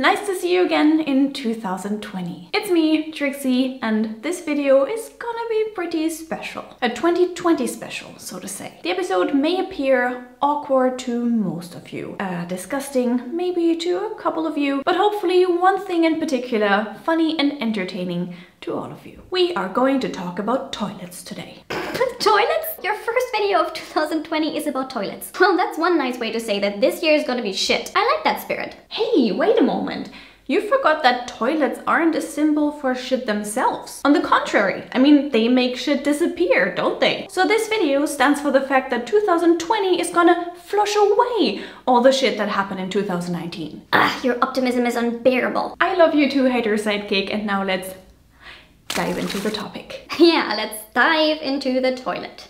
nice to see you again in 2020. It's me, Trixie, and this video is gonna be pretty special. A 2020 special, so to say. The episode may appear awkward to most of you, disgusting maybe to a couple of you, but hopefully one thing in particular, funny and entertaining to all of you. We are going to talk about toilets today. Toilets? Your first video of 2020 is about toilets. Well, that's one nice way to say that this year is gonna be shit. I like that spirit. Hey, wait a moment. You forgot that toilets aren't a symbol for shit themselves. On the contrary, I mean, they make shit disappear, don't they? So this video stands for the fact that 2020 is gonna flush away all the shit that happened in 2019. Your optimism is unbearable. I love you too, hater sidekick, and now let's dive into the topic. Yeah, let's dive into the toilet.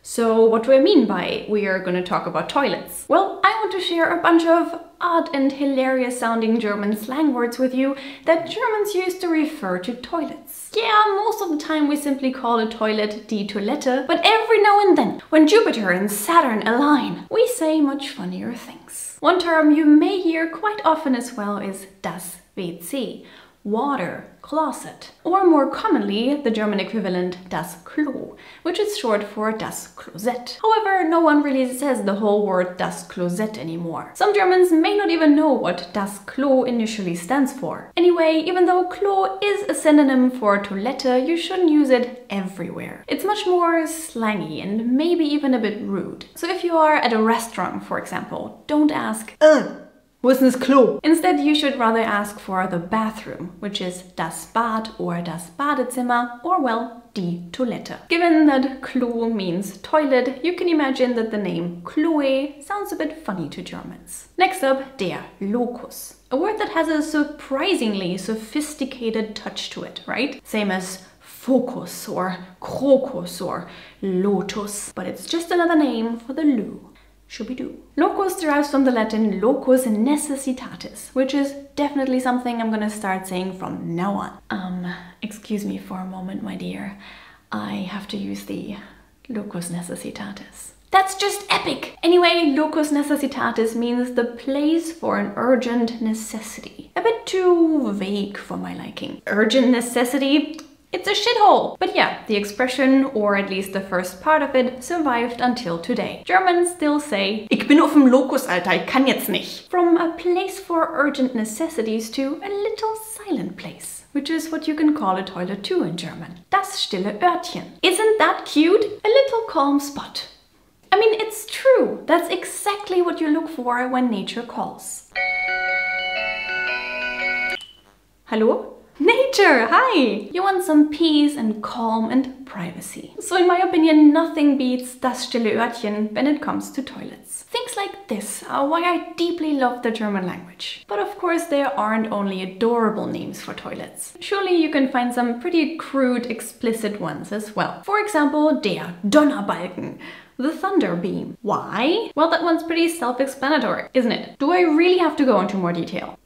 So what do I mean by we are going to talk about toilets? Well, I want to share a bunch of odd and hilarious sounding German slang words with you that Germans use to refer to toilets. Yeah, most of the time we simply call a toilet die Toilette, but every now and then, when Jupiter and Saturn align, we say much funnier things. One term you may hear quite often as well is das WC. Water, closet, or more commonly, the German equivalent das Klo, which is short for das Klosett. However, no one really says the whole word das Klosett anymore. Some Germans may not even know what das Klo initially stands for. Anyway, even though Klo is a synonym for Toilette, you shouldn't use it everywhere. It's much more slangy and maybe even a bit rude. So if you are at a restaurant, for example, don't ask, wo ist denn das Klo? Instead, you should rather ask for the bathroom, which is das Bad or das Badezimmer, or well, die Toilette. Given that Klo means toilet, you can imagine that the name Chloe sounds a bit funny to Germans. Next up, der Locus. A word that has a surprisingly sophisticated touch to it, right? Same as focus or crocus or lotus, but it's just another name for the loo. Shooby-doo. Locus derives from the Latin locus necessitatis, which is definitely something I'm gonna start saying from now on. Excuse me for a moment, my dear. I have to use the locus necessitatis. That's just epic! Anyway, locus necessitatis means the place for an urgent necessity. A bit too vague for my liking. Urgent necessity? It's a shithole! But yeah, the expression, or at least the first part of it, survived until today. Germans still say, Ich bin auf dem Locus, Alter, ich kann jetzt nicht. From a place for urgent necessities to a little silent place, which is what you can call a toilet too in German. Das stille Örtchen. Isn't that cute? A little calm spot. I mean, it's true. That's exactly what you look for when nature calls. Hello? Nature, hi! You want some peace and calm and privacy. So in my opinion, nothing beats das stille Örtchen when it comes to toilets. Things like this are why I deeply love the German language. But of course, there aren't only adorable names for toilets. Surely you can find some pretty crude, explicit ones as well. For example, der Donnerbalken. The thunder beam. Why? Well, that one's pretty self-explanatory, isn't it? Do I really have to go into more detail?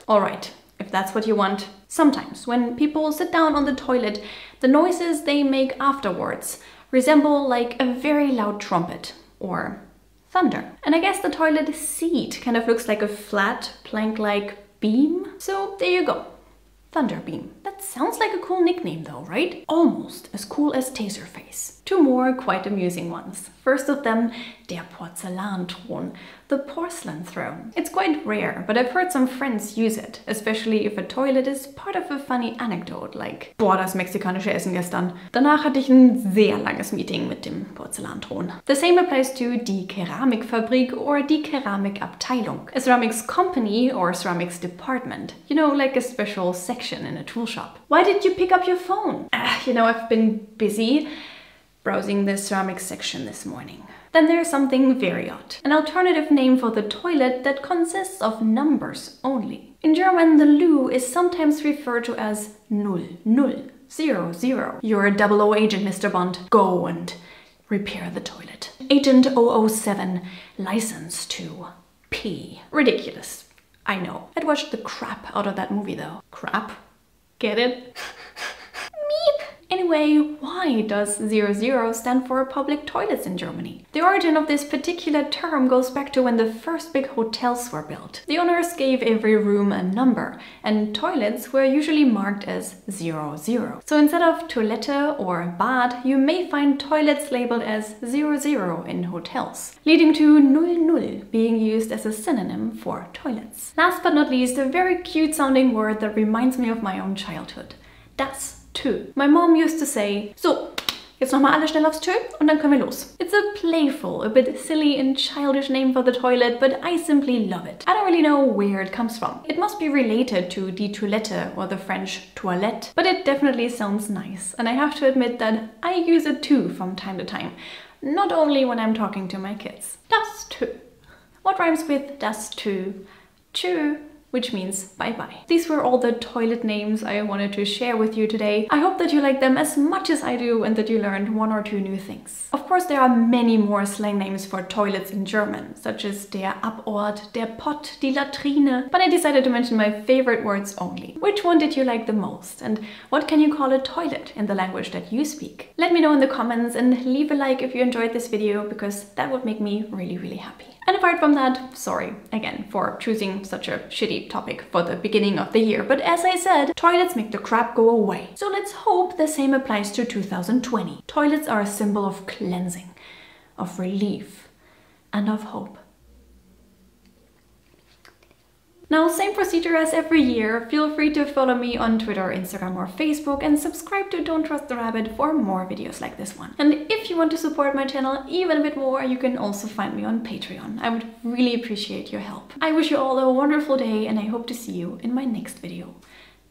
Alright. If that's what you want. Sometimes, when people sit down on the toilet, the noises they make afterwards resemble like a very loud trumpet or thunder. And I guess the toilet seat kind of looks like a flat, plank-like beam. So there you go. Thunderbeam. That sounds like a cool nickname though, right? Almost as cool as Taserface. Two more quite amusing ones. First of them, der Porzellanthron, the porcelain throne. It's quite rare, but I've heard some friends use it, especially if a toilet is part of a funny anecdote, like boah, das mexikanische Essen gestern. Danach hatte ich ein sehr langes Meeting mit dem Porzellanthron. The same applies to die Keramikfabrik or die Keramikabteilung, a ceramics company or ceramics department. You know, like a special section in a tool shop. Why did you pick up your phone? You know, I've been busy browsing the ceramics section this morning. Then there's something very odd. An alternative name for the toilet that consists of numbers only. In German, the loo is sometimes referred to as 0, 0, 0. You're a 00 agent, Mr. Bond. Go and repair the toilet. Agent 007, license to pee. Ridiculous. I know. I'd watched the crap out of that movie though. Crap? Get it? Meep! In Anyway, why does 00 stand for public toilets in Germany? The origin of this particular term goes back to when the first big hotels were built. The owners gave every room a number, and toilets were usually marked as 00. So instead of Toilette or Bad, you may find toilets labeled as 00 in hotels, leading to 00 being used as a synonym for toilets. Last but not least, a very cute sounding word that reminds me of my own childhood. Das Tö. My mom used to say, so, jetzt nochmal alle schnell aufs Tö und dann können wir los. It's a playful, a bit silly and childish name for the toilet, but I simply love it. I don't really know where it comes from. It must be related to die Toilette or the French toilette, but it definitely sounds nice. And I have to admit that I use it too from time to time. Not only when I'm talking to my kids. Das Tö. What rhymes with das Tö? Tschö, which means bye-bye. These were all the toilet names I wanted to share with you today. I hope that you like them as much as I do and that you learned one or two new things. Of course, there are many more slang names for toilets in German, such as der Abort, der Pott, die Latrine, but I decided to mention my favorite words only. Which one did you like the most? And what can you call a toilet in the language that you speak? Let me know in the comments and leave a like if you enjoyed this video, because that would make me really, really happy. And apart from that, sorry again for choosing such a shitty topic for the beginning of the year, but as I said, toilets make the crap go away. So let's hope the same applies to 2020. Toilets are a symbol of cleansing, of relief, and of hope. Now, same procedure as every year. Feel free to follow me on Twitter, Instagram or Facebook and subscribe to Don't Trust the Rabbit for more videos like this one. And if you want to support my channel even a bit more, you can also find me on Patreon. I would really appreciate your help. I wish you all a wonderful day and I hope to see you in my next video.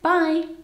Bye!